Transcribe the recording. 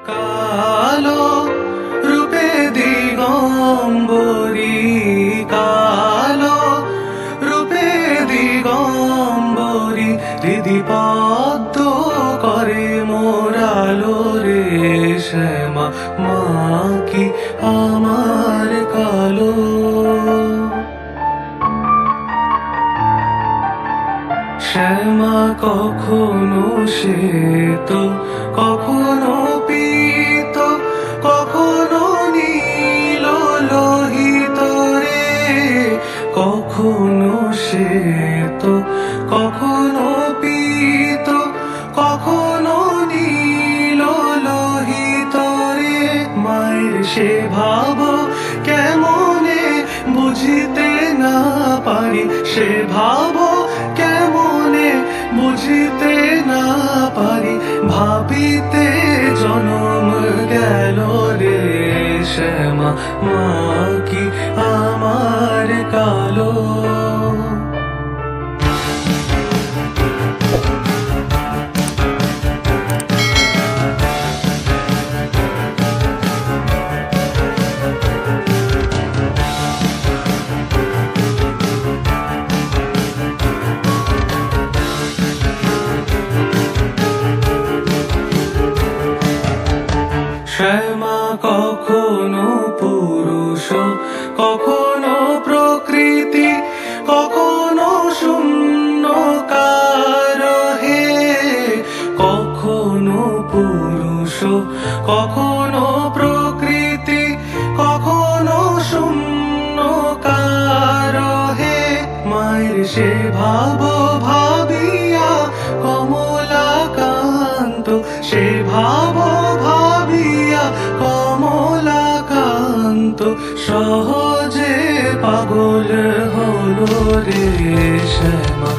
কালো রূপে দিগম্বরী, কালো রূপে দিগম্বরী, হৃদি পদ্ম করে মোরালো রে শ্যামা, মা কি আমার কালো। শ্যামা কখনো শ্বেত, কখনো পীত, কখনো নীল লোহিত রে, কখনো শ্বেত, কখনো পীত, কখনো নীল লোহিত রে। মায়ের সে ভাব কেমনে বুঝিতে না পারি, সে ভাব কেমনে বুঝিতে না পারি, ভাবিতে জনম গেল রে শ্যামা, মা কি আমার কালো। শ্যামা কখনো পুরুষ, কখনো প্রকৃতি, কখনো শূন্যকার হে, কখনো পুরুষ, কখনো প্রকৃতি, কখনো শূন্যকার হে। মায়ের সে ভাব ভাবিয়া কমলাকান্ত, সে ভাব ভাবিয়া কমলাকান্ত, সহজে পাগল হলো রে শ্যামা।